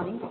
morning.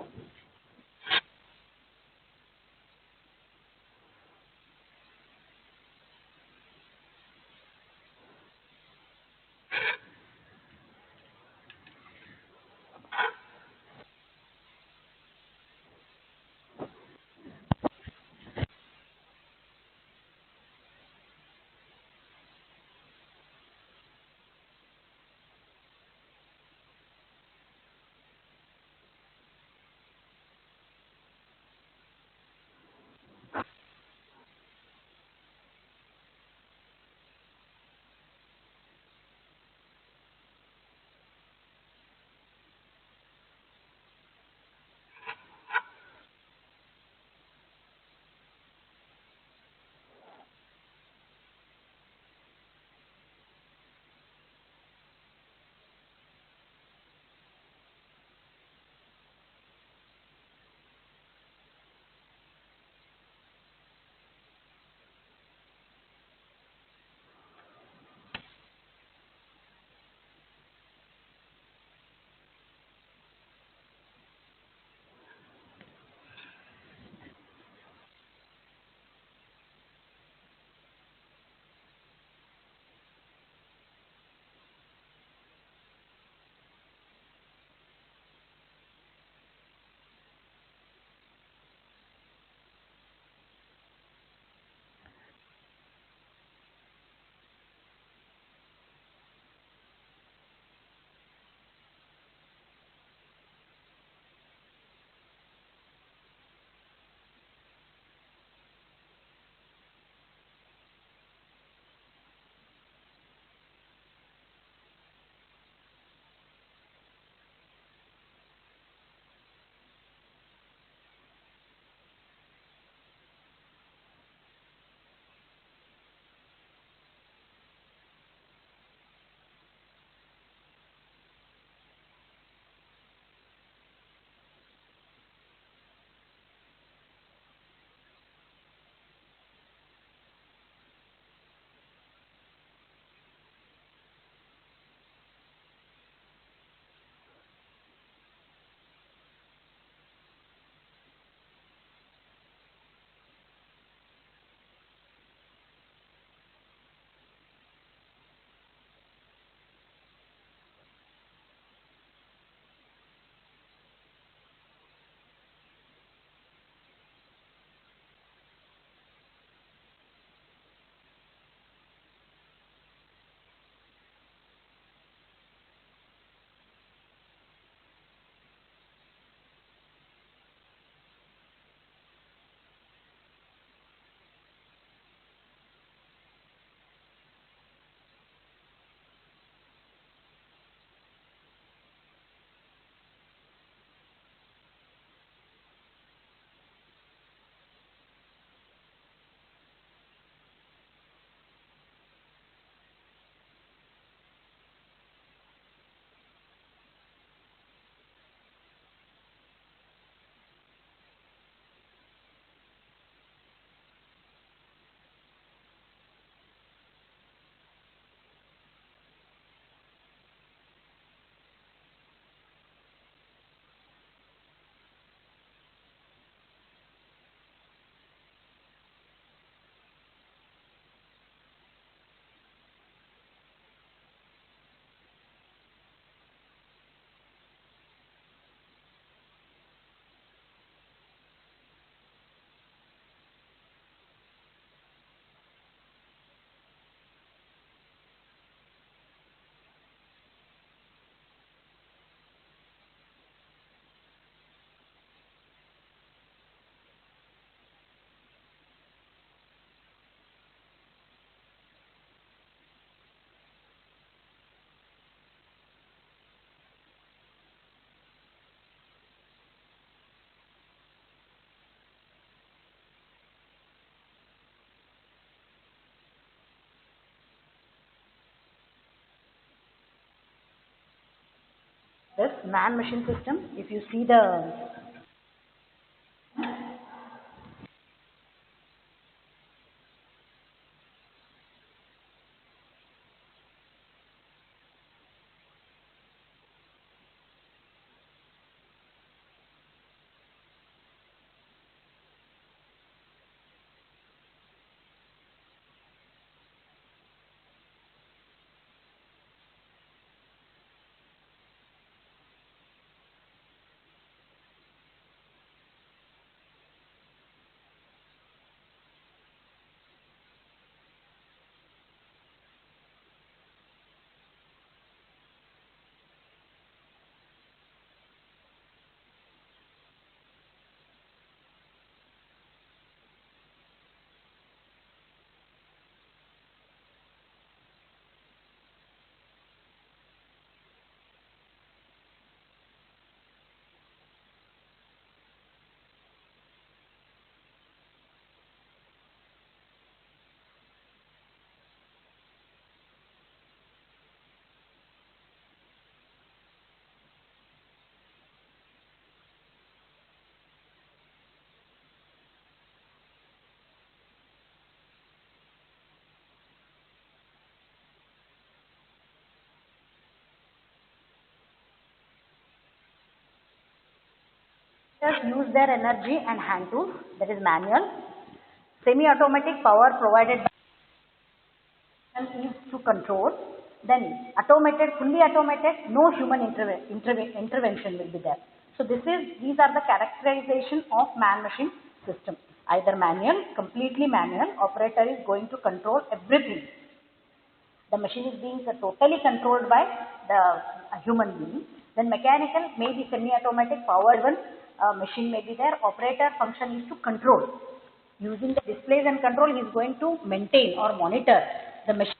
This man-machine system, if you see the Just use their energy and hand tools, that is manual. Semi-automatic power provided by is to control. Then automated, fully automated, no human intervention will be there. So these are the characterization of man-machine system. Either manual, completely manual, operator is going to control everything. The machine is being totally controlled by the human being. Then mechanical, maybe semi-automatic, power-driven machine may be there. Operator function is to control. Using the displays and control, he is going to maintain or monitor the machine.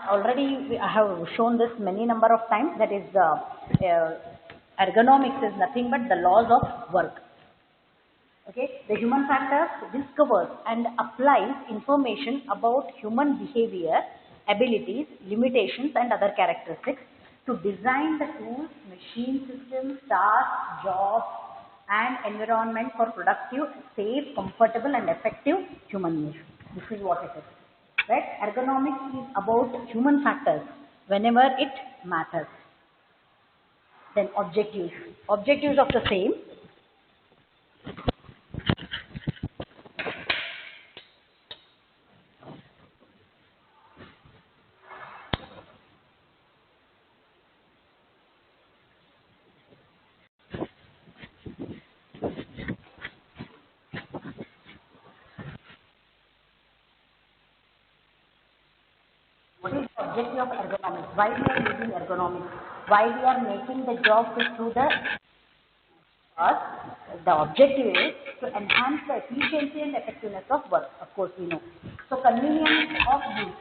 Already I have shown this many number of times, that is ergonomics is nothing but the laws of work. Okay, the human factors discovers and applies information about human behavior, abilities, limitations and other characteristics to design the tools, machine systems, tasks, jobs and environment for productive, safe, comfortable and effective human use. This is what it is. Right? Ergonomics is about human factors whenever it matters. Then objectives. Objectives of the same. What is the objective of ergonomics? Why we are using ergonomics? Why we are making the job fit through the objective is to enhance the efficiency and effectiveness of work. Of course, we know. So convenience of use.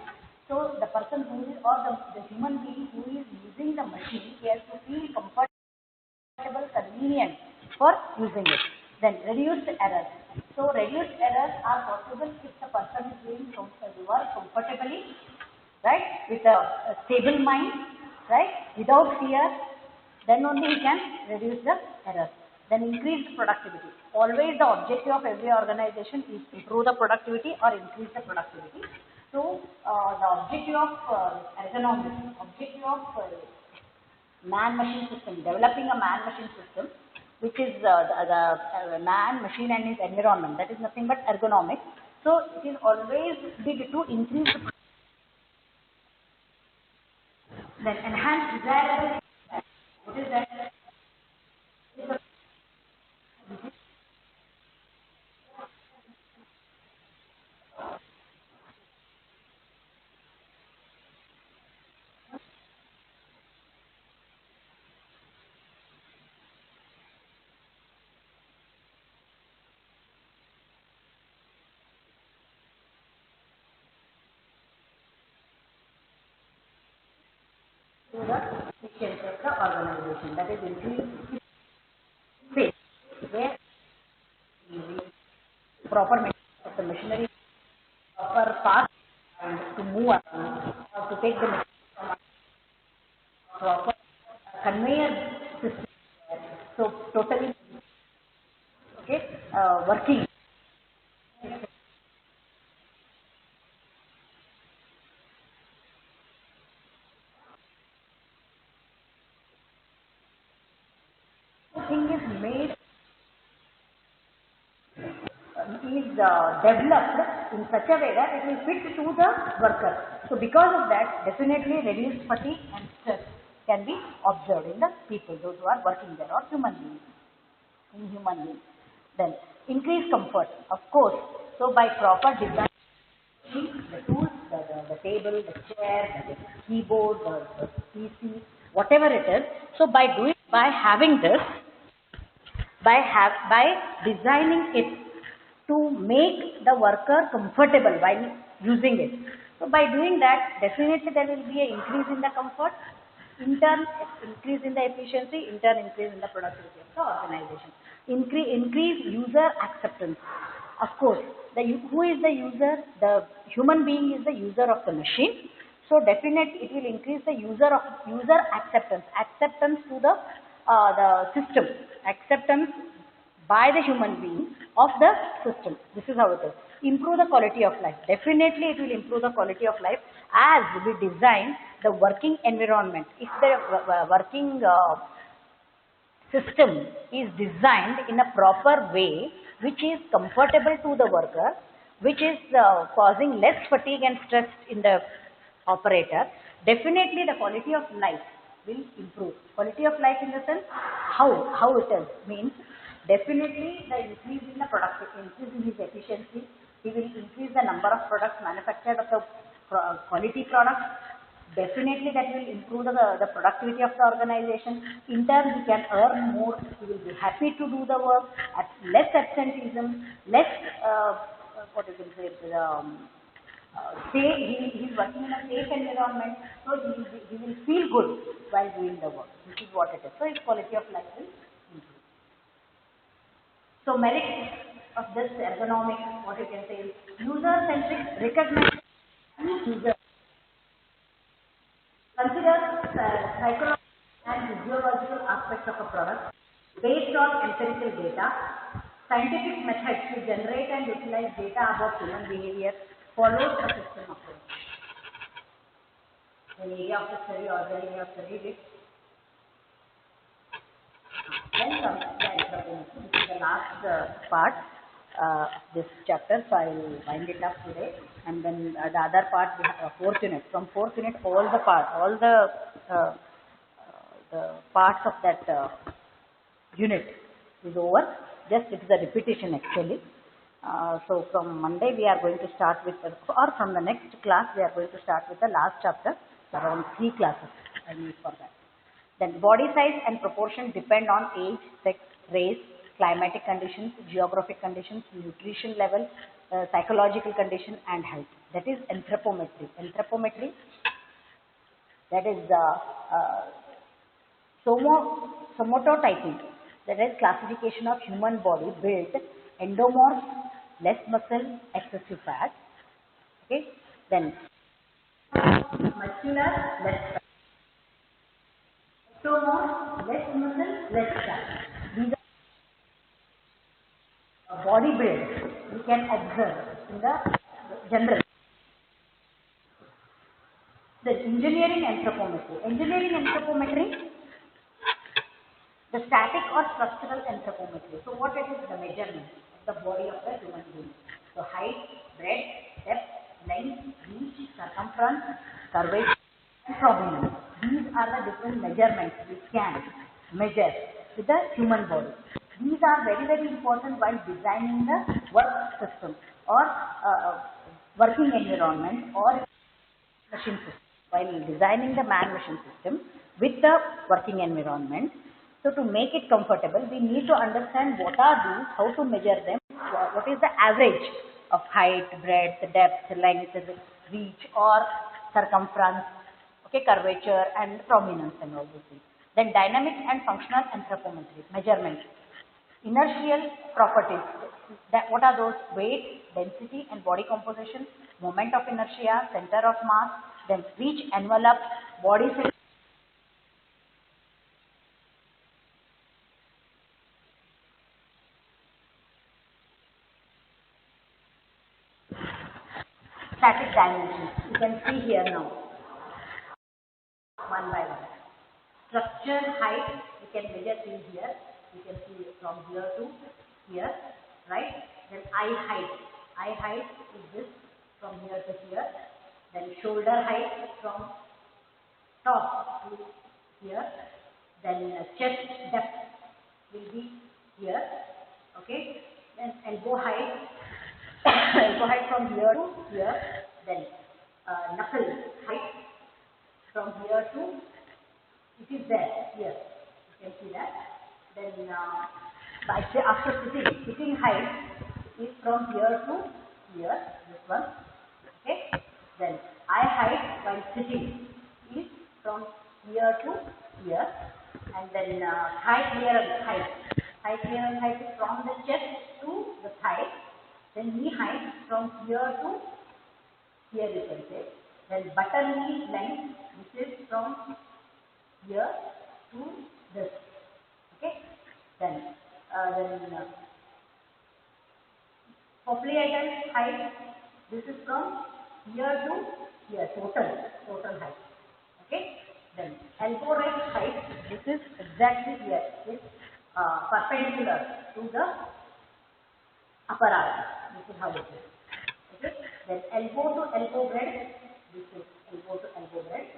So the person who is, or the human being who is using the machine, he has to feel comfortable, convenient for using it. Then reduced errors. So reduced errors are possible if the person is doing work comfortably, right, with a stable mind, right, without fear. Then only he can reduce the errors. Then increased productivity. Always the objective of every organization is improve the productivity or increase the productivity. So the objective of ergonomics, objective of man-machine system, developing a man-machine system, which is the man, machine and his environment. That is nothing but ergonomics. So it is always big to increase the then enhance desirability. What is that? To the efficiency of the organization. That is increase space where proper maintenance of the machinery, proper path and to move around or to take the machinery from proper conveyor system. So totally okay working. Thing is made is developed in such a way that it will fit to the worker. So because of that, definitely reduced fatigue and stress can be observed in the people, those who are working there or human beings, in human beings. Then increased comfort, of course. So by proper design, the tools, the table, the chair, the keyboard, the PC, whatever it is. So by having this, by designing it to make the worker comfortable while using it. So by doing that, definitely there will be an increase in the comfort, in turn increase in the efficiency, in turn increase in the productivity of the organization. Increase user acceptance. Of course, who is the user? The human being is the user of the machine. So definitely it will increase the user acceptance to the system, acceptance by the human being of the system. This is how it is. Improve the quality of life. Definitely it will improve the quality of life as we design the working environment. If the working system is designed in a proper way which is comfortable to the worker, which is causing less fatigue and stress in the operator, definitely the quality of life will improve. Quality of life in the sense how it is means definitely the increase in the product, increase in his efficiency, he will increase the number of products manufactured of the quality products. Definitely that will improve the productivity of the organization. In turn, he can earn more. He will be happy to do the work at less absenteeism, less, what you can say, he is working in a safe environment. So he will feel good while doing the work. This is what it is. So his quality of life will improve. So merit of this ergonomic, what you can say, is user-centric recognition user. Consider psychological and physiological aspects of a product based on empirical data. Scientific methods to generate and utilize data about human behavior follows a system approach. The area of the study or the area of study is then comes the anthropometry. This is the last part of this chapter, so I will wind it up today. And then the other part, we have fourth unit. From fourth unit, all the parts of that unit is over. Just it is a repetition actually. So from Monday we are going to start with, or from the next class we are going to start with the last chapter. Around 3 classes I need for that. Then body size and proportion depend on age, sex, race, climatic conditions, geographic conditions, nutrition level, psychological condition and health. That is anthropometry. Anthropometry, that is somototyping, that is classification of human body build, endomorph, less muscle, excessive fat. Okay. Then muscular, less fat. Ectomorph, less muscle, less fat. These are body build we can observe in the general. The engineering anthropometry. Engineering anthropometry, the static or structural anthropometry. So what it is? The measurement of the body of the human being. So height, breadth, depth, length, reach, circumference, curvature and prominence. These are the different measurements we can measure with the human body. These are very, very important while designing the work system or working environment or machine system. While designing the man-machine system with the working environment, so to make it comfortable, we need to understand what are these, how to measure them, what is the average of height, breadth, depth, length, reach or circumference, okay, curvature and prominence and all those things. Then dynamic and functional anthropometry, measurement. Inertial properties, what are those? Weight, density and body composition, moment of inertia, center of mass, then reach, envelope, body size, static dimensions. You can see here now, one by one. Structure height, you can measure in here. You can see from here to here, right? Then eye height. Eye height is this from here to here. Then shoulder height from top to here. Then chest depth will be here. Okay. Then elbow height. Elbow height from here to here. Then knuckle height from here to, it is there here. You can see that. Then after sitting height is from here to here. This one. Okay. Then eye height while sitting is from here to here, and then thigh clearance height. Thigh clearance height is from the chest to the thigh. Then knee height from here to here, you can say. Then button knee length, this is from here to this. Okay. Then Popliteal height, this is from here to here, total height. Okay. Then elbow rest height, this is exactly here. It's perpendicular to the upper arm. This is how it is. Okay. Then elbow to elbow breadth, this is elbow to elbow breadth,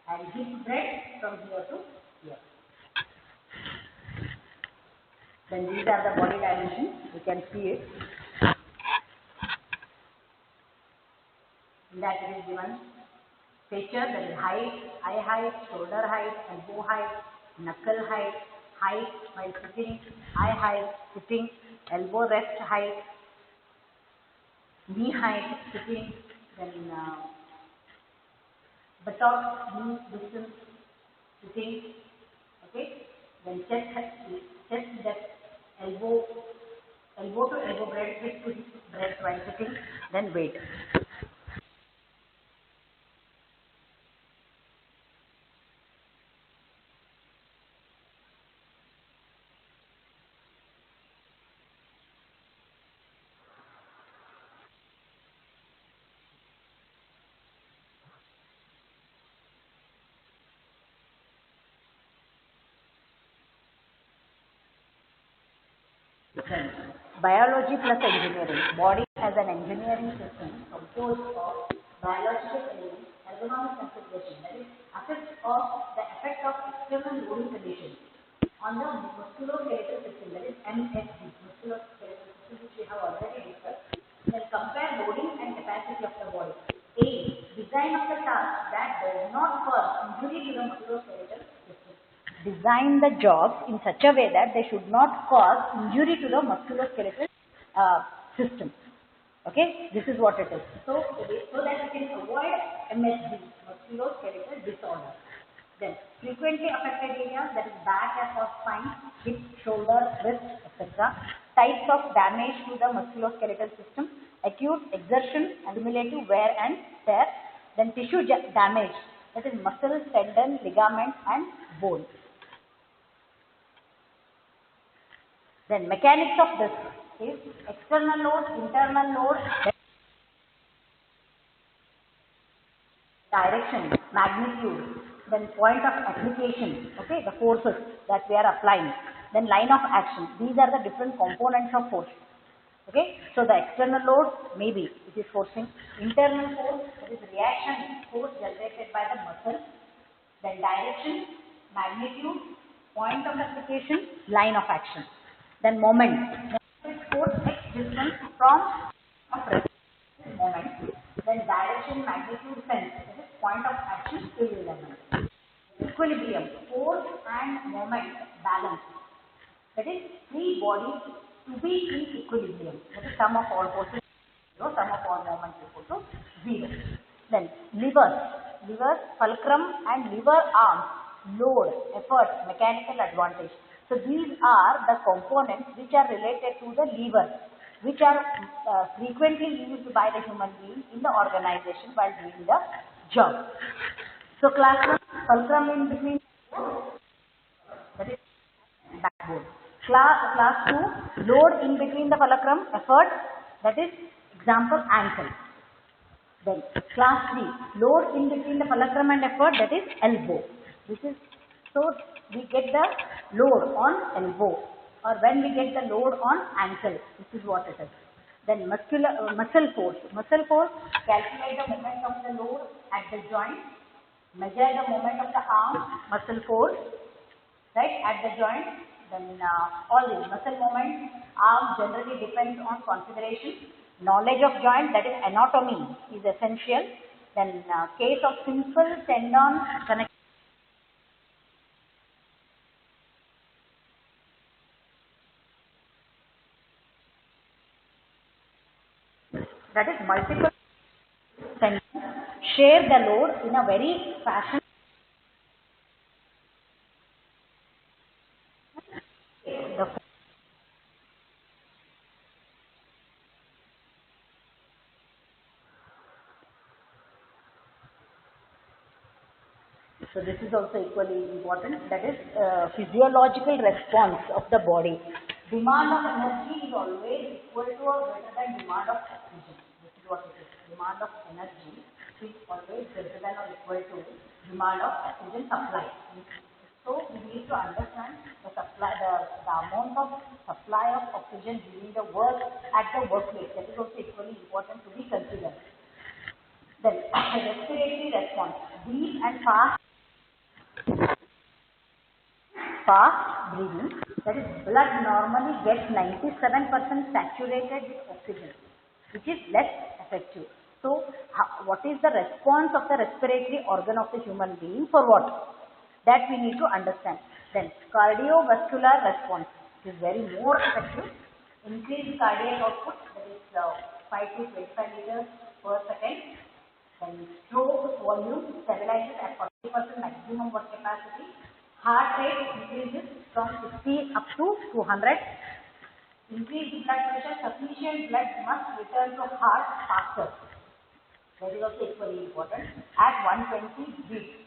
and hip breadth from here to here. Then these are the body dimensions. You can see it. In that it is given stature, that is height, eye height, shoulder height, elbow height, knuckle height, height while sitting, eye height, sitting, elbow rest height, knee height, sitting, then buttock, knee distance, sitting, okay, then chest depth, elbow to elbow breadth, hip to hip breadth while sitting, then weight. Biology plus engineering. Body as an engineering system composed of biological elements, ergonomic configuration, that is, the effect of external loading conditions on the musculoskeletal system, that is MSD, musculoskeletal system, which we have already discussed. Then compare loading and capacity of the body. A. Design of the task that does not cause injury to the musculoskeletal system. Design the jobs in such a way that they should not cause injury to the musculoskeletal system. Okay, this is what it is. So that we can avoid MSD, musculoskeletal disorder. Then frequently affected areas, that is back or spine, hip, shoulder, wrist, etc. Types of damage to the musculoskeletal system: acute exertion, accumulative wear and tear. Then tissue damage, that is muscle, tendon, ligament and bone. Then mechanics of this is external load, internal load, direction, magnitude, then point of application, okay, the forces that we are applying, then line of action. These are the different components of force. Okay, so the external load, maybe it is forcing. Internal force, that is reaction force generated by the muscle, then direction, magnitude, point of application, line of action. Then moment. Moment force x distance from of resistance moment. Then direction, magnitude, sense. That is point of action, field element. Equilibrium, force and moment balance. That is three bodies to be in equilibrium. That is sum of all forces 0, sum of all moments equal to 0. Then levers, fulcrum and lever arms, load, effort, mechanical advantage. So these are the components which are related to the lever, which are frequently used by the human being in the organization while doing the job. So class 1, fulcrum in between, that is backbone. Class 2, load in between the fulcrum, effort, that is example ankle. Then class 3, load in between the fulcrum and effort, that is elbow. This is, so we get the load on elbow, or when we get the load on ankle, this is what it is. Then muscle force. Muscle force, calculate the moment of the load at the joint, measure the moment of the arm, muscle force, right, at the joint. Then all these muscle moments, arm generally depends on configuration. Knowledge of joint, that is anatomy, is essential. Then case of simple tendon connection, that is multiple tendons share the load in a very fashion. So this is also equally important, that is physiological response of the body. Demand of energy is always equal to or greater than demand of oxygen. This is what it is. Demand of energy is always greater than or equal to demand of oxygen supply. So we need to understand the supply, the amount of supply of oxygen during the work at the workplace. That is also equally important to be considered. Then respiratory response, deep and fast breathing. That is, blood normally gets 97% saturated with oxygen, which is less effective. So, what is the response of the respiratory organ of the human being for what? That we need to understand. Then, cardiovascular response is very more effective. Increased cardiac output, that is 5 to 25 liters per second. Then, stroke volume stabilizes at 40% maximum work capacity. Heart rate increases from 60 up to 200. Increased blood pressure, sufficient blood must return to heart faster. That is also equally important at 120 beats.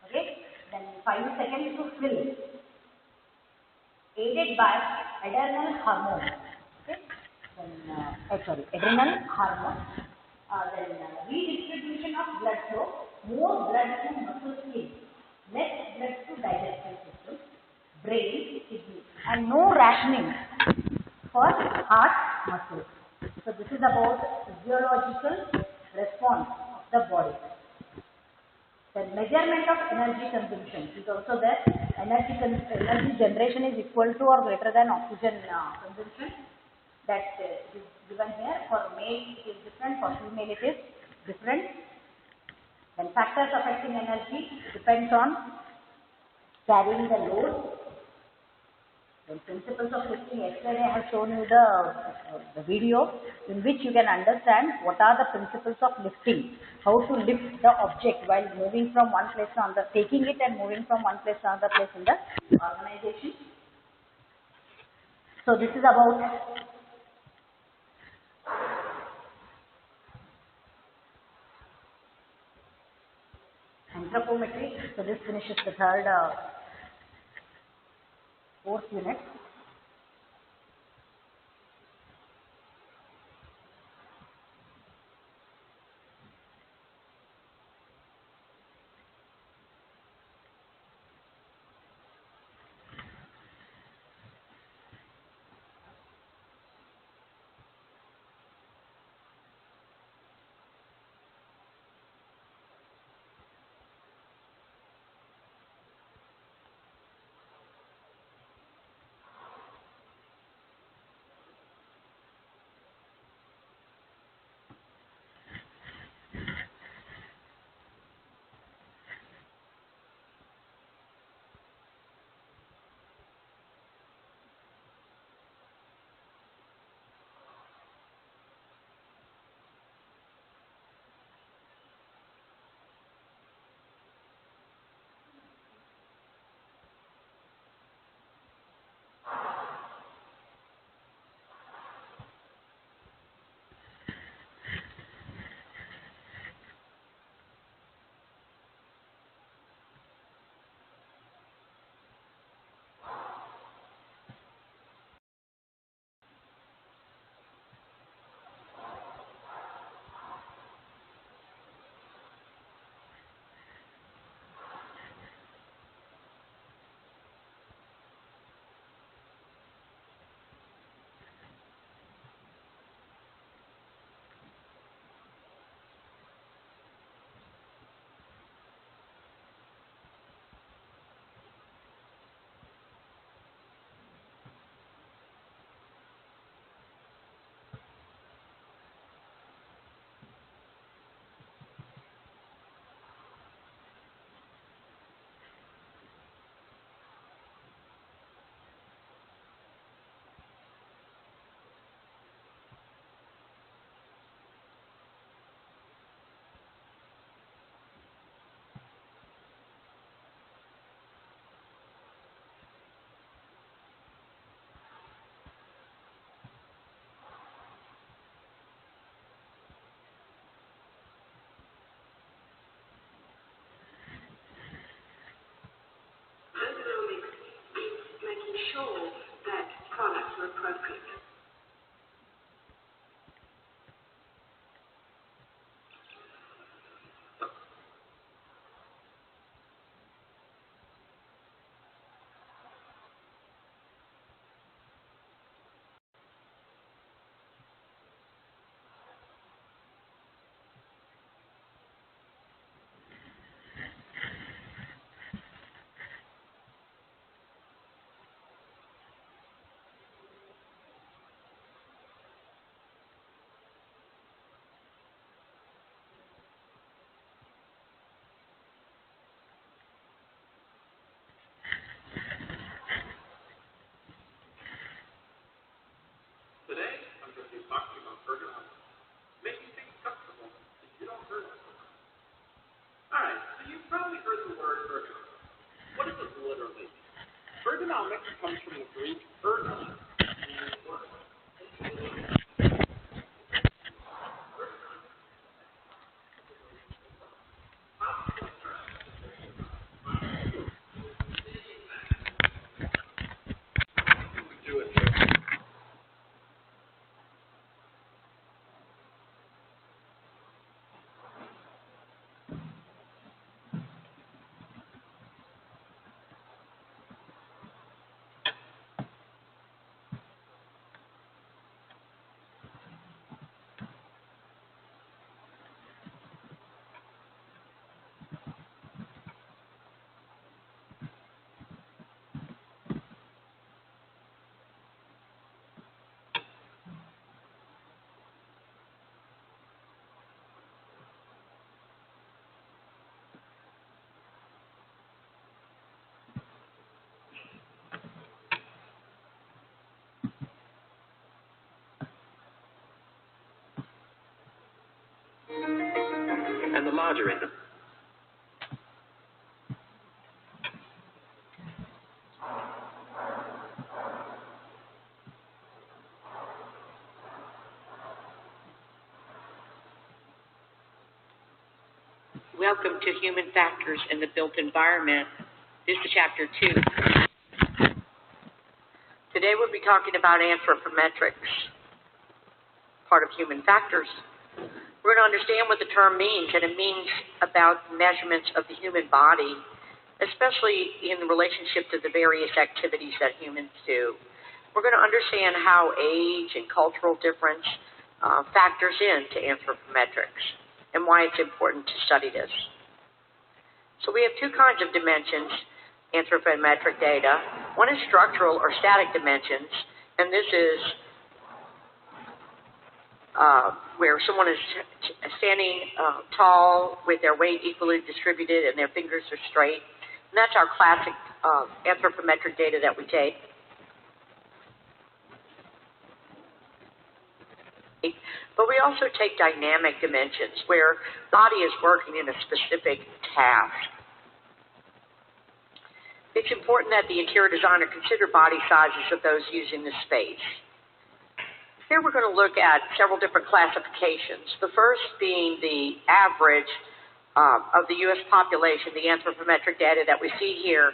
Okay, then 5 seconds to fill. Aided by adrenal hormone. Okay, then adrenal hormone. Then redistribution of blood flow, more blood to muscle skin, less blood to digestive system, brain, kidney, and no rationing for heart muscles. So this is about physiological response of the body. The measurement of energy consumption is also there. Energy generation is equal to or greater than oxygen consumption. That is given here. For male it is different, for female it is different. Then factors affecting energy depends on carrying the load. Then principles of lifting. Yesterday I have shown you the video in which you can understand what are the principles of lifting. How to lift the object while moving from one place to another, taking it and moving from one place to another place in the organization. So this is about anthropometry. So this finishes the fourth unit. Ergonomics is making sure that larger in them. Welcome to Human Factors in the Built Environment. This is Chapter 2. Today we'll be talking about anthropometrics, part of human factors. We're going to understand what the term means, and it means about measurements of the human body, especially in relationship to the various activities that humans do. We're going to understand how age and cultural difference factors into anthropometrics, and why it's important to study this. So we have two kinds of dimensions, anthropometric data. One is structural or static dimensions, and this is where someone is standing tall with their weight equally distributed and their fingers are straight. And that's our classic anthropometric data that we take. But we also take dynamic dimensions where body is working in a specific task. It's important that the interior designer consider body sizes of those using the space. Here we're going to look at several different classifications. The first being the average of the U.S. population, the anthropometric data that we see here.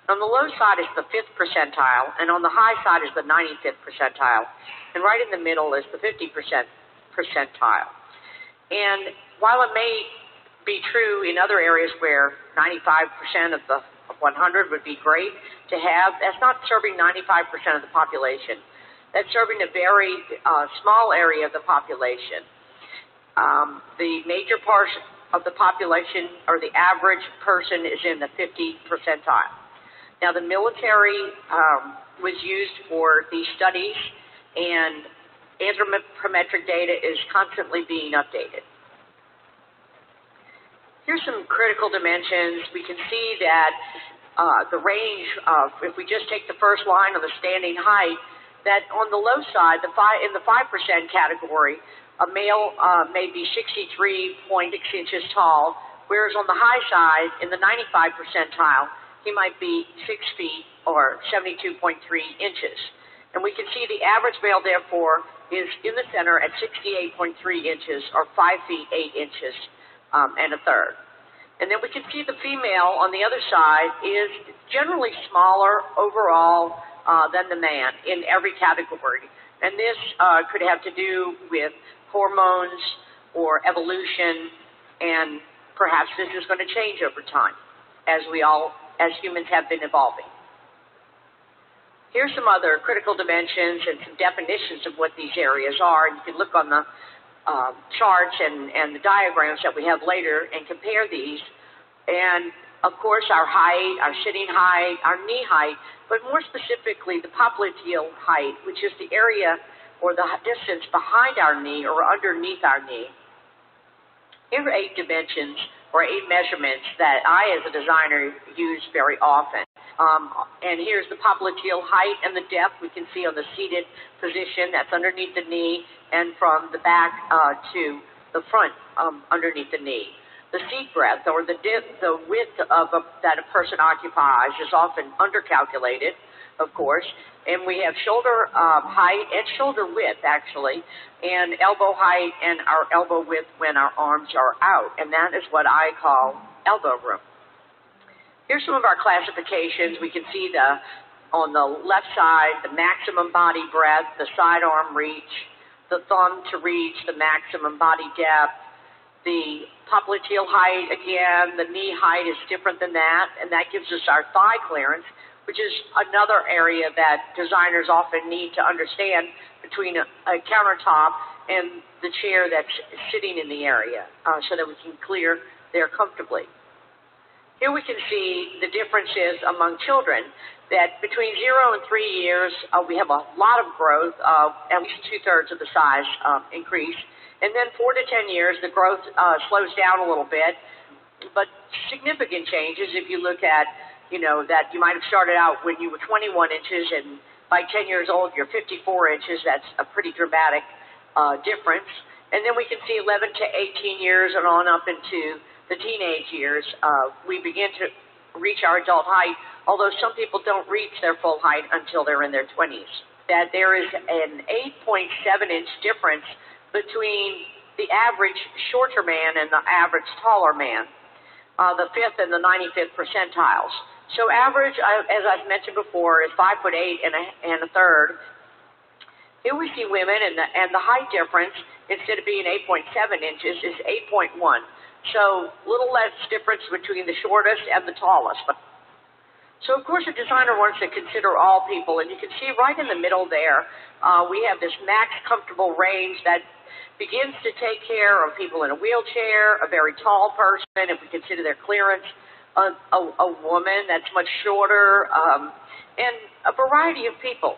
On the low side is the 5th percentile, and on the high side is the 95th percentile. And right in the middle is the 50th percentile. And while it may be true in other areas where 95% of the 100 would be great to have, that's not serving 95% of the population. That's serving a very small area of the population. The major part of the population, or the average person, is in the 50th percentile. Now, the military was used for these studies, and anthropometric data is constantly being updated. Here's some critical dimensions. We can see that the range of, if we just take the first line of the standing height, that on the low side, in the 5% category, a male may be 63.6 inches tall, whereas on the high side, in the 95 percentile, he might be 6 feet or 72.3 inches. And we can see the average male, therefore, is in the center at 68.3 inches, or 5 feet 8 inches and a third. And then we can see the female on the other side is generally smaller overall than the man in every category. And this could have to do with hormones or evolution, and perhaps this is going to change over time as humans have been evolving. Here's some other critical dimensions and some definitions of what these areas are. You can look on the charts and the diagrams that we have later and compare these. And, of course, our height, our sitting height, our knee height, but more specifically the popliteal height, which is the area or the distance behind our knee or underneath our knee. Here are 8 dimensions or 8 measurements that I, as a designer, use very often. And here's the popliteal height and the depth we can see on the seated position. That's underneath the knee, and from the back to the front underneath the knee. The seat breadth, or the width that a person occupies, is often undercalculated, of course. And we have shoulder height and shoulder width, actually, and elbow height and our elbow width when our arms are out. And that is what I call elbow room. Here's some of our classifications. We can see on the left side, the maximum body breadth, the sidearm reach, the thumb to reach, the maximum body depth, the popliteal height, again, the knee height is different than that, and that gives us our thigh clearance, which is another area that designers often need to understand between a countertop and the chair that's sitting in the area so that we can clear there comfortably. Here we can see the differences among children, that between 0 and 3 years, we have a lot of growth, at least 2/3 of the size increase. And then 4 to 10 years, the growth slows down a little bit, but significant changes if you look at, that you might have started out when you were 21 inches, and by 10 years old, you're 54 inches. That's a pretty dramatic difference. And then we can see 11 to 18 years and on up into the teenage years, we begin to reach our adult height, although some people don't reach their full height until they're in their 20s. That there is an 8.7-inch difference between the average shorter man and the average taller man, the 5th and the 95th percentiles. So average, as I've mentioned before, is 5'8" and a third. Here we see women, and the height difference, instead of being 8.7 inches, is 8.1. So a little less difference between the shortest and the tallest. So, of course, a designer wants to consider all people, and you can see right in the middle there, we have this max comfortable range that begins to take care of people in a wheelchair, a very tall person, if we consider their clearance, a woman that's much shorter, and a variety of people.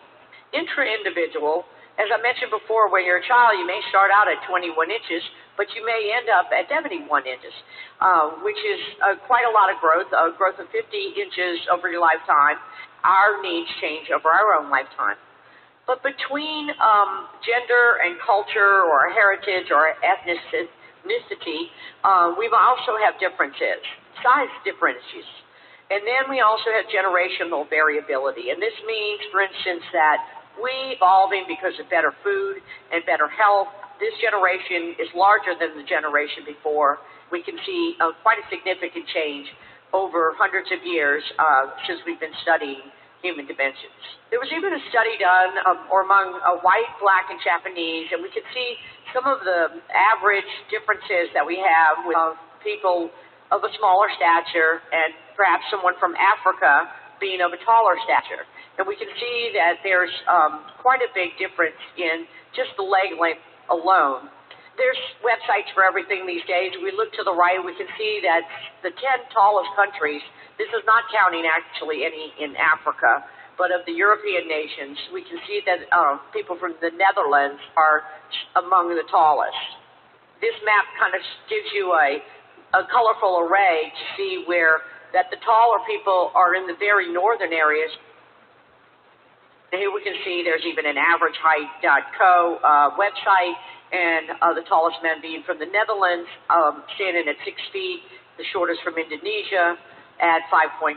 Intra-individual, as I mentioned before, when you're a child, you may start out at 21 inches, but you may end up at 71 inches, which is quite a lot of growth, a growth of 50 inches over your lifetime. Our needs change over our own lifetime. But between gender and culture or heritage or ethnicity, we also have differences, size differences. And then we also have generational variability. And this means, for instance, that we evolving because of better food and better health. This generation is larger than the generation before. We can see quite a significant change over hundreds of years since we've been studying human dimensions. There was even a study done among white, black, and Japanese, and we could see some of the average differences that we have with people of a smaller stature and perhaps someone from Africa being of a taller stature. And we can see that there's quite a big difference in just the leg length alone. There's websites for everything these days. We look to the right, we can see that the 10 tallest countries, this is not counting actually any in Africa, but of the European nations, we can see that people from the Netherlands are among the tallest. This map kind of gives you a colorful array to see where that the taller people are in the very northern areas. And here we can see there's even an averageheight.co website, and the tallest men being from the Netherlands, standing at 6 feet, the shortest from Indonesia at 5.2.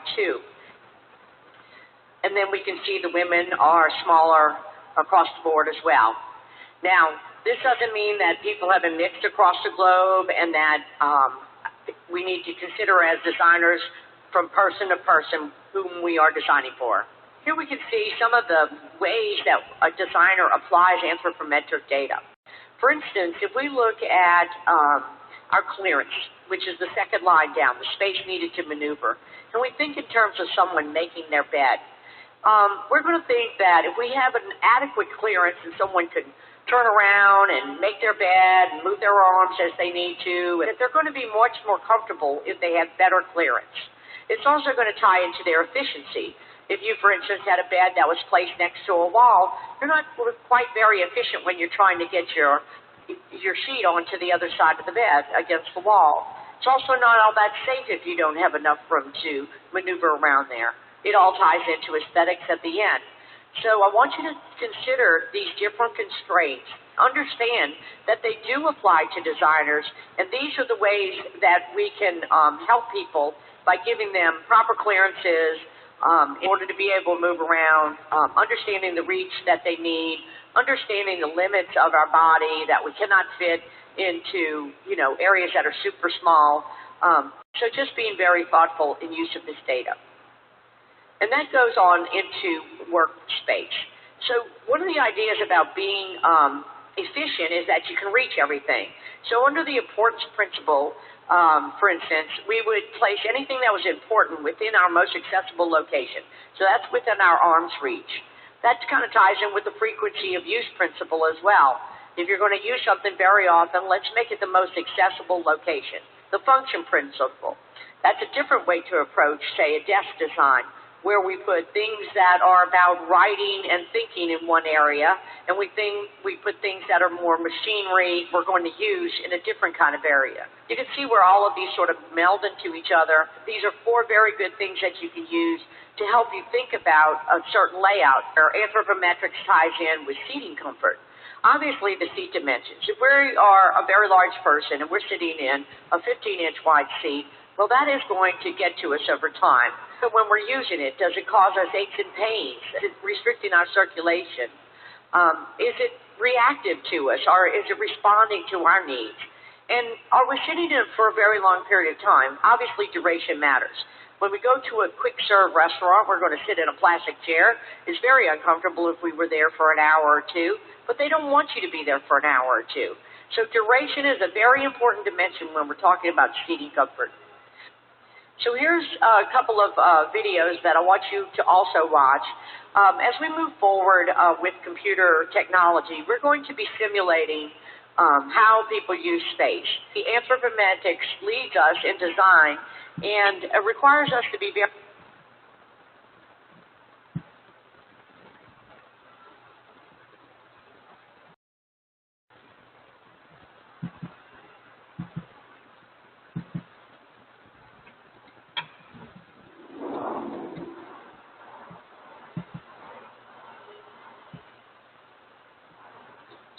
And then we can see the women are smaller across the board as well. Now, this doesn't mean that people have been mixed across the globe and that we need to consider as designers from person to person whom we are designing for. Here we can see some of the ways that a designer applies anthropometric data. For instance, if we look at our clearance, which is the second line down, the space needed to maneuver, and we think in terms of someone making their bed, we're going to think that if we have an adequate clearance and someone can turn around and make their bed and move their arms as they need to, and that they're going to be much more comfortable if they have better clearance. It's also going to tie into their efficiency. If you, for instance, had a bed that was placed next to a wall, you're not quite very efficient when you're trying to get your sheet onto the other side of the bed against the wall. It's also not all that safe if you don't have enough room to maneuver around there. It all ties into aesthetics at the end. So I want you to consider these different constraints. Understand that they do apply to designers, and these are the ways that we can help people by giving them proper clearances, in order to be able to move around, understanding the reach that they need, understanding the limits of our body that we cannot fit into, areas that are super small. So just being very thoughtful in use of this data. And that goes on into workspace. So one of the ideas about being efficient is that you can reach everything. So under the importance principle, for instance, we would place anything that was important within our most accessible location. So that's within our arm's reach. That kind of ties in with the frequency of use principle as well. If you're going to use something very often, let's make it the most accessible location. The function principle. That's a different way to approach, say, a desk design, where we put things that are about writing and thinking in one area, and we put things that are more machinery we're going to use in a different kind of area. You can see where all of these sort of meld into each other. These are 4 very good things that you can use to help you think about a certain layout. Our anthropometrics ties in with seating comfort. obviously the seat dimensions. If we are a very large person and we're sitting in a 15-inch wide seat, well, that is going to get to us over time. But when we're using it, does it cause us aches and pains? Is it restricting our circulation? Is it reactive to us, or is it responding to our needs? And are we sitting in it for a very long period of time? Obviously, duration matters. When we go to a quick-serve restaurant, we're going to sit in a plastic chair. It's very uncomfortable if we were there for an hour or two, but they don't want you to be there for an hour or two. So duration is a very important dimension when we're talking about seating comfort. So here's a couple of videos that I want you to also watch. As we move forward with computer technology, we're going to be simulating how people use space. The Anthropometric leads us in design and requires us to be very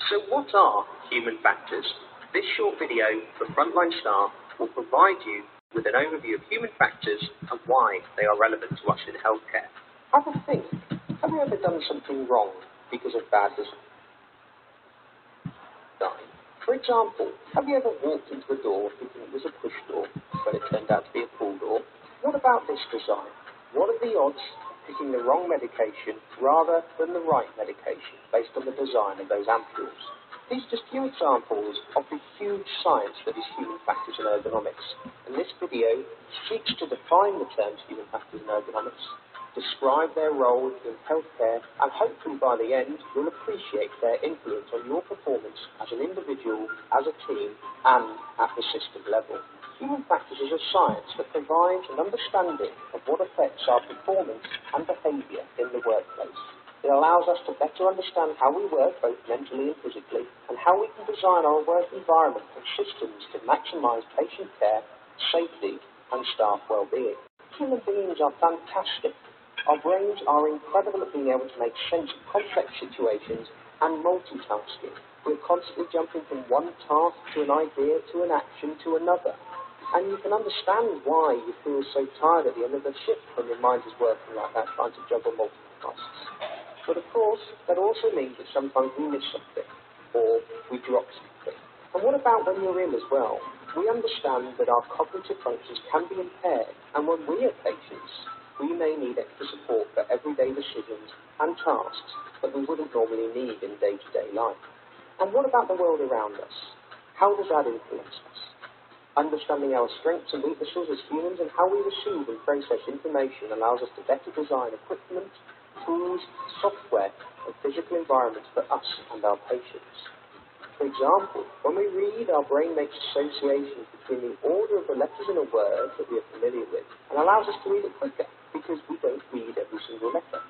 So what are human factors? This short video for frontline staff will provide you with an overview of human factors and why they are relevant to us in healthcare. Have a think. Have you ever done something wrong because of bad design? For example, have you ever walked into a door thinking it was a push door, but it turned out to be a pull door? What about this design? What are the odds of picking the wrong medication rather than the right medication based on the design of those ampules? These are just few examples of the huge science that is human factors in ergonomics. And this video seeks to define the terms human factors in ergonomics, describe their role in healthcare, and hopefully by the end you'll appreciate their influence on your performance as an individual, as a team, and at the system level. Human factors is a science that provides an understanding of what affects our performance and behaviour in the workplace. It allows us to better understand how we work, both mentally and physically, and how we can design our work environment and systems to maximise patient care, safety, and staff well-being. Human beings are fantastic. Our brains are incredible at being able to make sense of complex situations and multitasking. We're constantly jumping from one task to an idea to an action to another. And you can understand why you feel so tired at the end of the shift when your mind is working like that, trying to juggle multiple tasks. But of course, that also means that sometimes we miss something, or we drop something. And what about when you're ill as well? We understand that our cognitive functions can be impaired, and when we are patients, we may need extra support for everyday decisions and tasks that we wouldn't normally need in day-to-day life. And what about the world around us? How does that influence us? Understanding our strengths and weaknesses as humans and how we receive and process information allows us to better design equipment, tools, software, and physical environments for us and our patients. For example, when we read, our brain makes associations between the order of the letters in a word that we are familiar with and allows us to read it quicker because we don't read every single letter.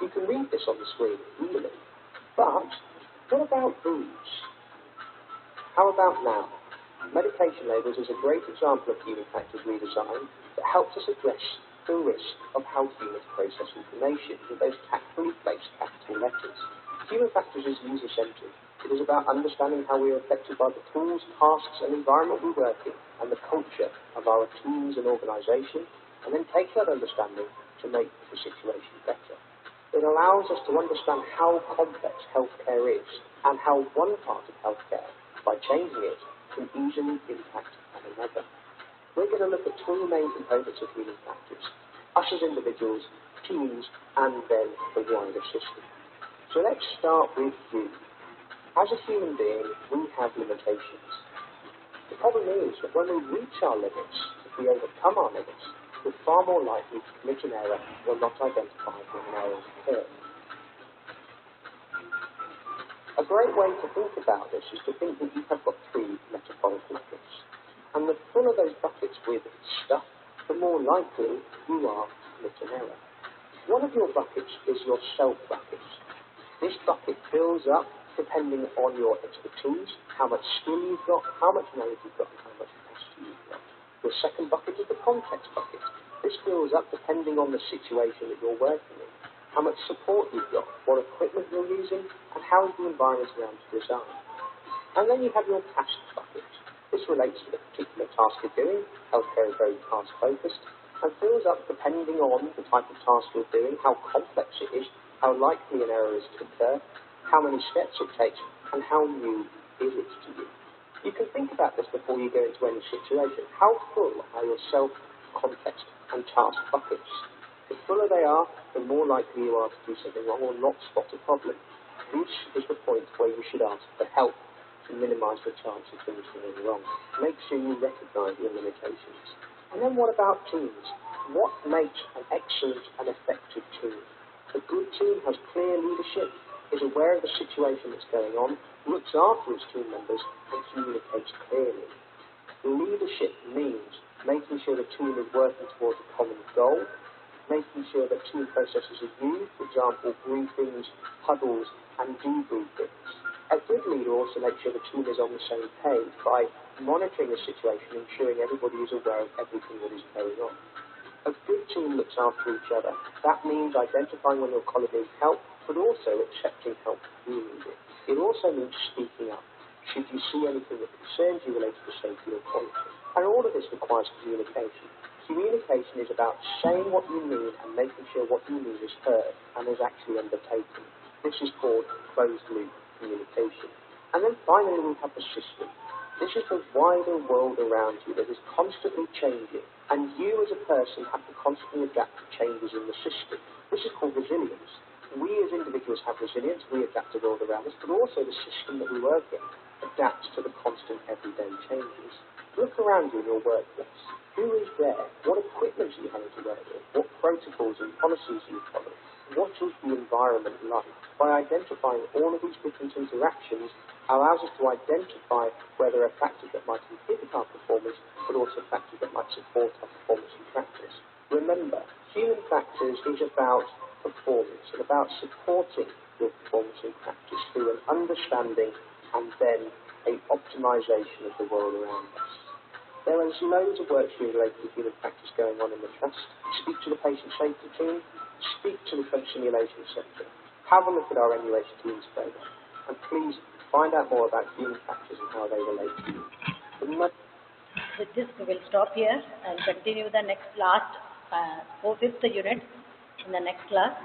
You can read this on the screen easily. But what about booze? How about now? Medication labels is a great example of human factors redesign that helps us address the risk of how humans process information with those tactfully placed capital letters. Human factors is user-centered. It is about understanding how we are affected by the tools, tasks, and environment we work in, and the culture of our teams and organisation, and then take that understanding to make the situation better. It allows us to understand how complex healthcare is, and how one part of healthcare, by changing it, can easily impact on another. We're going to look at three main components of human factors: us as individuals, teams, and then the wider system. So let's start with you. As a human being, we have limitations. The problem is that when we reach our limits, if we overcome our limits, we're far more likely to commit an error or not identify when an error has occurred. A great way to think about this is to think that you have got three metabolic buckets. And the fuller those buckets with stuff, the more likely you are to commit an error. One of your buckets is your self bucket. This bucket fills up depending on your expertise, how much skill you've got, how much knowledge you've got, and how much capacity you've got. Your second bucket is the context bucket. This fills up depending on the situation that you're working in. how much support you've got, what equipment you're using, and how is the environment around you designed. And then you have your task bucket. This relates to the particular task you're doing. Healthcare is very task-focused, and fills up depending on the type of task you're doing, how complex it is, how likely an error is to occur, how many steps it takes, and how new is it to you. You can think about this before you go into any situation. How full are your self-context and task buckets? The fuller they are, the more likely you are to do something wrong or not spot a problem. This is the point where you should ask for help to minimise the chance of things going wrong. Make sure you recognise your limitations. And then what about teams? What makes an excellent and effective team? A good team has clear leadership, is aware of the situation that's going on, looks after its team members, and communicates clearly. Leadership means making sure the team is working towards a common goal, making sure that team processes are used, for example, briefings, huddles, and debriefings. A good leader also makes sure the team is on the same page by monitoring the situation, ensuring everybody is aware of everything that is going on. A good team looks after each other. That means identifying when your colleague needs help, but also accepting help when you need it. It also means speaking up should you see anything that concerns you related to safety or quality. And all of this requires communication. Communication is about saying what you need and making sure what you need is heard and is actually undertaken. This is called closed-loop communication. And then finally we have the system. This is the wider world around you that is constantly changing, and you as a person have to constantly adapt to changes in the system. This is called resilience. We as individuals have resilience, we adapt to the world around us, but also the system that we work in adapts to the constant everyday changes. Look around you in your workplace. Who is there? What equipment are you having to work with? What protocols and policies do you follow? What is the environment like? By identifying all of these different interactions allows us to identify where there are factors that might inhibit our performance, but also factors that might support our performance in practice. Remember, human factors is about performance and about supporting your performance in practice through an understanding and then an optimization of the world around us. There is loads of work related to human factors going on in the trust. Speak to the patient safety team, speak to the simulation sector, have a look at our emulation teams program, and please find out more about human factors and how they relate to you. With this, we will stop here and continue the next fifth unit in the next class.